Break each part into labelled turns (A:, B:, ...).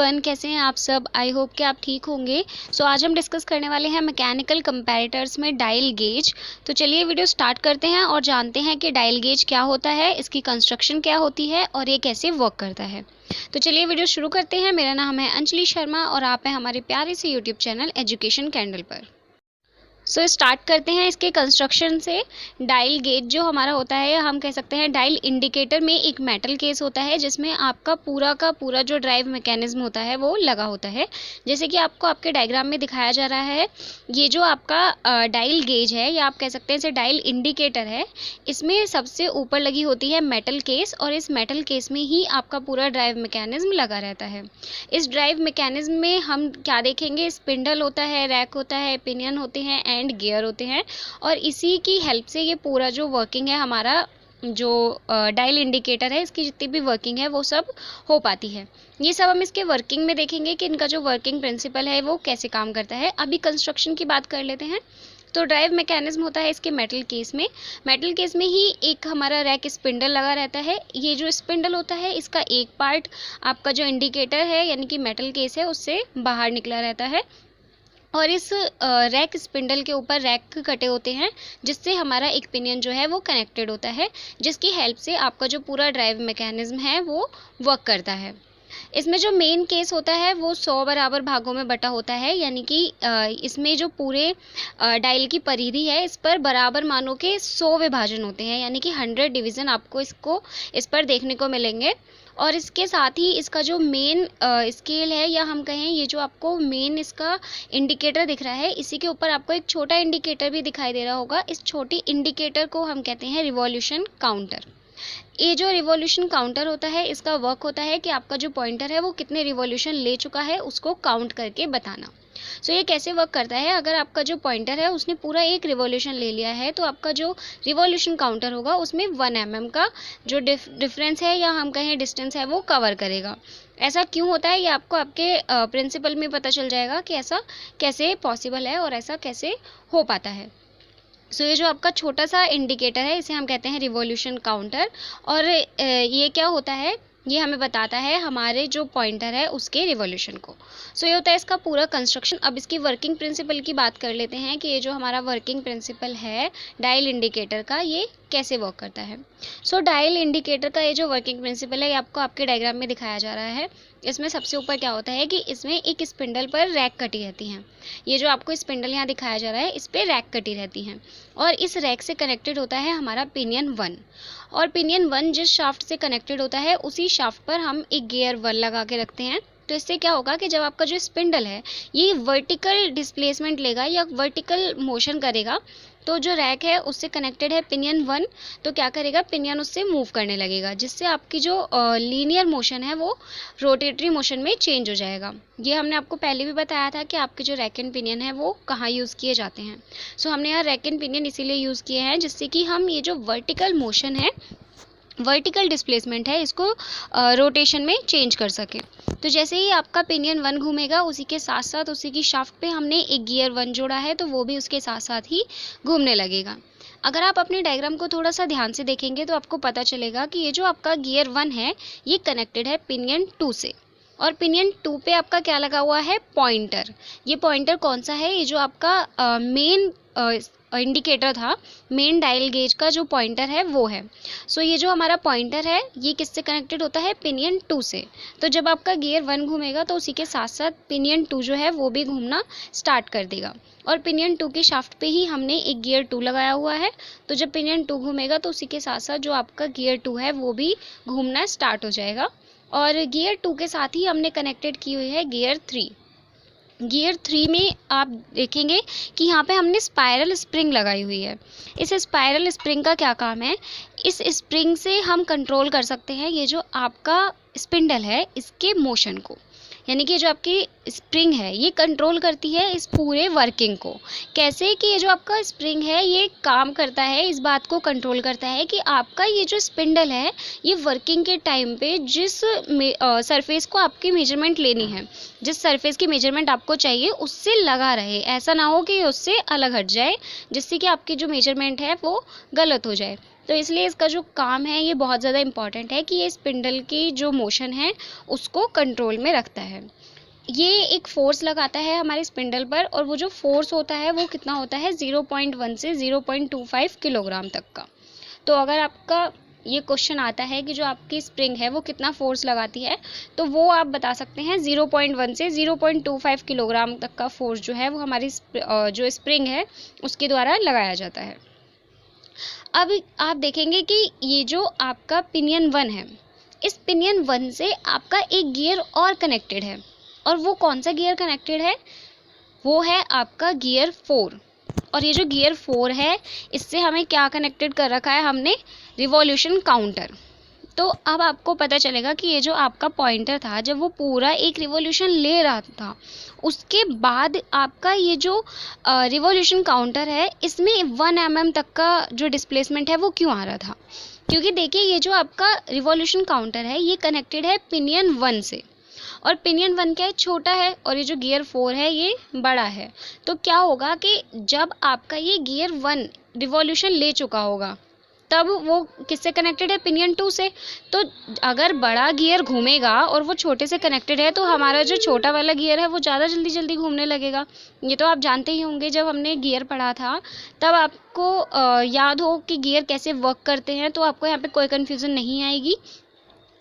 A: Everyone, कैसे हैं आप सब। आई होप कि आप ठीक होंगे। सो आज हम डिस्कस करने वाले हैं मैकेनिकल कंपैरेटर्स में डायल गेज। तो चलिए वीडियो स्टार्ट करते हैं और जानते हैं कि डायल गेज क्या होता है, इसकी कंस्ट्रक्शन क्या होती है और ये कैसे वर्क करता है। तो चलिए वीडियो शुरू करते हैं। मेरा नाम है अंजलि शर्मा और आप हैं हमारे प्यारे से यूट्यूब चैनल एजुकेशन कैंडल पर। सो स्टार्ट करते हैं इसके कंस्ट्रक्शन से। डायल गेज जो हमारा होता है, हम कह सकते हैं डायल इंडिकेटर में एक मेटल केस होता है जिसमें आपका पूरा का पूरा जो ड्राइव मैकेनिज्म होता है वो लगा होता है। जैसे कि आपको आपके डायग्राम में दिखाया जा रहा है, ये जो आपका डायल गेज है या आप कह सकते हैं इसे डायल इंडिकेटर है, इसमें सबसे ऊपर लगी होती है मेटल केस और इस मेटल केस में ही आपका पूरा ड्राइव मैकेनिज्म लगा रहता है। इस ड्राइव मैकेनिज्म में हम क्या देखेंगे, स्पिंडल होता है, रैक होता है, पिनियन होते हैं एंड गियर होते हैं और इसी की हेल्प से ये पूरा जो वर्किंग है, हमारा जो डायल इंडिकेटर है, इसकी जितनी भी वर्किंग है वो सब हो पाती है। ये सब हम इसके वर्किंग में देखेंगे कि इनका जो वर्किंग प्रिंसिपल है वो कैसे काम करता है। अभी कंस्ट्रक्शन की बात कर लेते हैं। तो ड्राइव मैकेनिज्म होता है इसके मेटल केस में ही एक हमारा रैक स्पिंडल लगा रहता है। ये जो स्पिंडल होता है इसका एक पार्ट आपका जो इंडिकेटर है यानी कि मेटल केस है उससे बाहर निकला रहता है और इस रैक स्पिंडल के ऊपर रैक कटे होते हैं जिससे हमारा एक पिनियन जो है वो कनेक्टेड होता है, जिसकी हेल्प से आपका जो पूरा ड्राइव मैकेनिज्म है वो वर्क करता है। इसमें जो मेन केस होता है वो 100 बराबर भागों में बटा होता है, यानी कि इसमें जो पूरे डायल की परिधि है इस पर बराबर मानों के 100 विभाजन होते हैं, यानी कि 100 डिवीज़न आपको इस पर देखने को मिलेंगे। और इसके साथ ही इसका जो मेन स्केल है या हम कहें ये जो आपको मेन इसका इंडिकेटर दिख रहा है, इसी के ऊपर आपको एक छोटा इंडिकेटर भी दिखाई दे रहा होगा। इस छोटी इंडिकेटर को हम कहते हैं रिवॉल्यूशन काउंटर। ये जो रिवॉल्यूशन काउंटर होता है इसका वर्क होता है कि आपका जो पॉइंटर है वो कितने रिवॉल्यूशन ले चुका है उसको काउंट करके बताना। सो ये कैसे वर्क करता है, अगर आपका जो पॉइंटर है उसने पूरा एक रिवॉल्यूशन ले लिया है तो आपका जो रिवॉल्यूशन काउंटर होगा उसमें 1 mm का जो डिफरेंस है या हम कहें डिस्टेंस है वो कवर करेगा। ऐसा क्यों होता है ये आपको आपके प्रिंसिपल में पता चल जाएगा कि ऐसा कैसे पॉसिबल है और ऐसा कैसे हो पाता है। सो ये जो आपका छोटा सा इंडिकेटर है इसे हम कहते हैं रिवॉल्यूशन काउंटर और ये क्या होता है, ये हमें बताता है हमारे जो पॉइंटर है उसके रिवॉल्यूशन को। सो ये होता है इसका पूरा कंस्ट्रक्शन। अब इसकी वर्किंग प्रिंसिपल की बात कर लेते हैं कि ये जो हमारा वर्किंग प्रिंसिपल है डायल इंडिकेटर का, ये कैसे वर्क करता है। सो डायल इंडिकेटर का ये जो वर्किंग प्रिंसिपल है ये आपको आपके डायग्राम में दिखाया जा रहा है। इसमें सबसे ऊपर क्या होता है कि इसमें एक स्पिंडल पर रैक कटी रहती हैं। ये जो आपको स्पिंडल यहाँ दिखाया जा रहा है इस पर रैक कटी रहती हैं और इस रैक से कनेक्टेड होता है हमारा पिनियन 1 और पिनियन 1 जिस शाफ्ट से कनेक्टेड होता है उसी शाफ्ट पर हम एक गियर 1 लगा के रखते हैं। तो इससे क्या होगा कि जब आपका जो स्पिंडल है ये वर्टिकल डिस्प्लेसमेंट लेगा या वर्टिकल मोशन करेगा तो जो रैक है उससे कनेक्टेड है पिनियन 1, तो क्या करेगा, पिनियन उससे मूव करने लगेगा जिससे आपकी जो लीनियर मोशन है वो रोटेटरी मोशन में चेंज हो जाएगा। ये हमने आपको पहले भी बताया था कि आपके जो रैक एंड पिनियन है वो कहाँ यूज़ किए जाते हैं। सो हमने यहाँ रैक एंड पिनियन इसीलिए यूज़ किए हैं जिससे कि हम ये जो वर्टिकल मोशन है, वर्टिकल डिस्प्लेसमेंट है, इसको रोटेशन में चेंज कर सके। तो जैसे ही आपका पिनियन 1 घूमेगा उसी के साथ साथ उसी की शाफ्ट पे हमने एक गियर 1 जोड़ा है तो वो भी उसके साथ साथ ही घूमने लगेगा। अगर आप अपने डायग्राम को थोड़ा सा ध्यान से देखेंगे तो आपको पता चलेगा कि ये जो आपका गियर 1 है ये कनेक्टेड है पिनियन 2 से और पिनियन 2 पे आपका क्या लगा हुआ है, पॉइंटर। ये पॉइंटर कौन सा है, ये जो आपका मेन इंडिकेटर था, मेन डायल गेज का जो पॉइंटर है वो है। सो ये जो हमारा पॉइंटर है ये किससे कनेक्टेड होता है, पिनियन 2 से। तो जब आपका गियर 1 घूमेगा तो उसी के साथ साथ पिनियन 2 जो है वो भी घूमना स्टार्ट कर देगा और पिनियन 2 की शाफ्ट पे ही हमने एक गियर 2 लगाया हुआ है। तो जब पिनियन 2 घूमेगा तो उसी के साथ साथ जो आपका गियर 2 है वो भी घूमना स्टार्ट हो जाएगा और गियर 2 के साथ ही हमने कनेक्टेड की हुई है गियर 3। गियर 3 में आप देखेंगे कि यहाँ पे हमने स्पाइरल स्प्रिंग लगाई हुई है। इस स्पाइरल स्प्रिंग का क्या काम है, इस स्प्रिंग से हम कंट्रोल कर सकते हैं ये जो आपका स्पिंडल है इसके मोशन को, यानी कि जो आपकी स्प्रिंग है ये कंट्रोल करती है इस पूरे वर्किंग को। कैसे कि ये जो आपका स्प्रिंग है ये काम करता है, इस बात को कंट्रोल करता है कि आपका ये जो स्पिंडल है ये वर्किंग के टाइम पे जिस सरफेस को आपकी मेजरमेंट लेनी है जिस सरफेस की मेजरमेंट आपको चाहिए उससे लगा रहे, ऐसा ना हो कि उससे अलग हट जाए जिससे कि आपकी जो मेजरमेंट है वो गलत हो जाए। तो इसलिए इसका जो काम है ये बहुत ज़्यादा इम्पॉर्टेंट है कि ये स्पिंडल की जो मोशन है उसको कंट्रोल में रखता है। ये एक फोर्स लगाता है हमारे स्पिंडल पर, और वो जो फोर्स होता है वो कितना होता है 0.1 से 0.25 किलोग्राम तक का। तो अगर आपका ये क्वेश्चन आता है कि जो आपकी स्प्रिंग है वो कितना फोर्स लगाती है, तो वो आप बता सकते हैं 0.1 से 0.25 किलोग्राम तक का फोर्स जो है वो हमारी जो स्प्रिंग है उसके द्वारा लगाया जाता है। अब आप देखेंगे कि ये जो आपका पिनियन 1 है, इस पिनियन 1 से आपका एक गियर और कनेक्टेड है, और वो कौन सा गियर कनेक्टेड है, वो है आपका गियर 4। और ये जो गियर 4 है इससे हमें क्या कनेक्टेड कर रखा है हमने, रिवॉल्यूशन काउंटर। तो अब आपको पता चलेगा कि ये जो आपका पॉइंटर था जब वो पूरा एक रिवॉल्यूशन ले रहा था, उसके बाद आपका ये जो रिवॉल्यूशन काउंटर है इसमें 1 mm तक का जो डिस्प्लेसमेंट है वो क्यों आ रहा था, क्योंकि देखिए ये जो आपका रिवॉल्यूशन काउंटर है ये कनेक्टेड है पिनियन 1 से, और पिनियन 1 क्या है, छोटा है, और ये जो गियर 4 है ये बड़ा है। तो क्या होगा कि जब आपका ये गियर 1 रिवॉल्यूशन ले चुका होगा तब वो किससे कनेक्टेड है, पिनियन 2 से। तो अगर बड़ा गियर घूमेगा और वो छोटे से कनेक्टेड है तो हमारा जो छोटा वाला गियर है वो ज़्यादा जल्दी घूमने लगेगा। ये तो आप जानते ही होंगे, जब हमने गियर पढ़ा था तब आपको याद हो कि गियर कैसे वर्क करते हैं, तो आपको यहाँ पे कोई कन्फ्यूज़न नहीं आएगी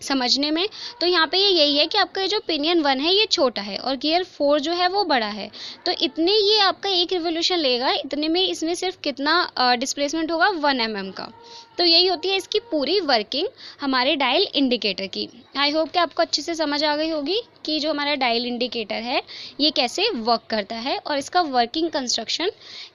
A: समझने में। तो यहाँ पे ये यही है कि आपका ये जो पिनियन 1 है ये छोटा है और गियर 4 जो है वो बड़ा है, तो इतने ये आपका एक रिवोल्यूशन लेगा, इतने में इसमें सिर्फ कितना डिस्प्लेसमेंट होगा 1 mm का। तो यही होती है इसकी पूरी वर्किंग हमारे डायल इंडिकेटर की। आई होप कि आपको अच्छे से समझ आ गई होगी कि जो हमारा डायल इंडिकेटर है ये कैसे वर्क करता है और इसका वर्किंग कंस्ट्रक्शन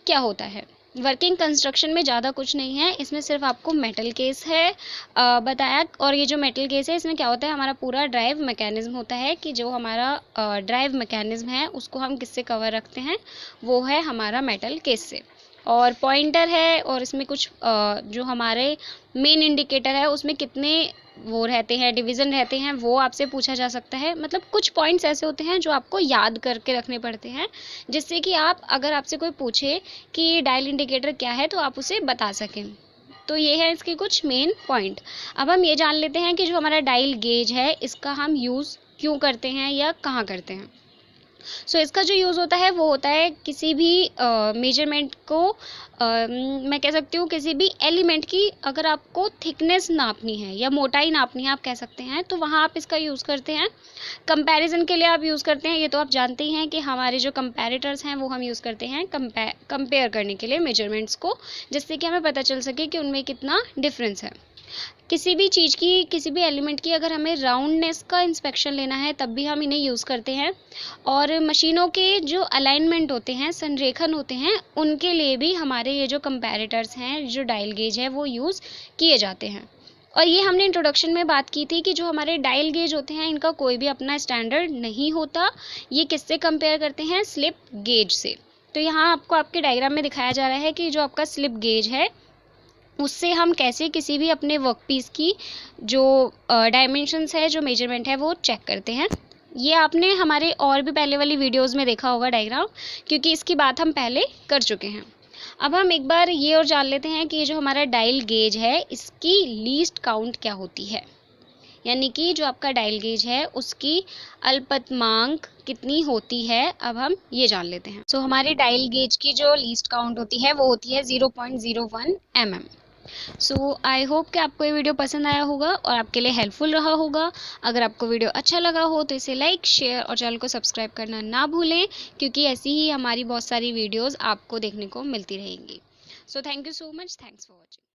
A: क्या होता है। वर्किंग कंस्ट्रक्शन में ज़्यादा कुछ नहीं है, इसमें सिर्फ आपको मेटल केस है बताया, और ये जो मेटल केस है इसमें क्या होता है, हमारा पूरा ड्राइव मैकेनिज्म होता है कि जो हमारा ड्राइव मैकेनिज्म है उसको हम किससे कवर रखते हैं, वो है हमारा मेटल केस से। और पॉइंटर है, और इसमें कुछ जो हमारे मेन इंडिकेटर है उसमें कितने वो रहते हैं, डिवीज़न रहते हैं, वो आपसे पूछा जा सकता है। मतलब कुछ पॉइंट्स ऐसे होते हैं जो आपको याद करके रखने पड़ते हैं, जिससे कि आप अगर आपसे कोई पूछे कि डायल इंडिकेटर क्या है तो आप उसे बता सकें। तो ये है इसके कुछ मेन पॉइंट। अब हम ये जान लेते हैं कि जो हमारा डायल गेज है इसका हम यूज़ क्यों करते हैं या कहाँ करते हैं। सो इसका जो यूज़ होता है वो होता है किसी भी मेजरमेंट को मैं कह सकती हूँ किसी भी एलिमेंट की अगर आपको थिकनेस नापनी है या मोटाई नापनी है आप कह सकते हैं, तो वहाँ आप इसका यूज़ करते हैं। कंपैरिजन के लिए आप यूज़ करते हैं, ये तो आप जानते ही हैं कि हमारे जो कंपैरेटर्स हैं वो हम यूज़ करते हैं कंपेयर करने के लिए मेजरमेंट्स को, जिससे कि हमें पता चल सके कि उनमें कितना डिफरेंस है। किसी भी चीज़ की, किसी भी एलिमेंट की अगर हमें राउंडनेस का इंस्पेक्शन लेना है तब भी हम इन्हें यूज़ करते हैं। और मशीनों के जो अलाइनमेंट होते हैं, संरेखन होते हैं, उनके लिए भी हमारे ये जो कंपैरेटर्स हैं, जो डायल गेज है वो यूज़ किए जाते हैं। और ये हमने इंट्रोडक्शन में बात की थी कि जो हमारे डायल गेज होते हैं इनका कोई भी अपना स्टैंडर्ड नहीं होता। ये किससे कंपेयर करते हैं, स्लिप गेज से। तो यहाँ आपको आपके डायग्राम में दिखाया जा रहा है कि जो आपका स्लिप गेज है उससे हम कैसे किसी भी अपने वर्कपीस की जो डायमेंशंस है, जो मेजरमेंट है वो चेक करते हैं। ये आपने हमारे और भी पहले वाली वीडियोस में देखा होगा डायग्राम, क्योंकि इसकी बात हम पहले कर चुके हैं। अब हम एक बार ये और जान लेते हैं कि ये जो हमारा डायल गेज है इसकी लीस्ट काउंट क्या होती है, यानी कि जो आपका डायल गेज है उसकी अल्पतमांक कितनी होती है। अब हम ये जान लेते हैं। सो हमारे डायल गेज की जो लीस्ट काउंट होती है वो होती है 0.01 mm। सो आई होप कि आपको ये वीडियो पसंद आया होगा और आपके लिए हेल्पफुल रहा होगा। अगर आपको वीडियो अच्छा लगा हो तो इसे लाइक, शेयर और चैनल को सब्सक्राइब करना ना भूलें, क्योंकि ऐसी ही हमारी बहुत सारी वीडियोस आपको देखने को मिलती रहेंगी। So thank you so much, thanks for watching.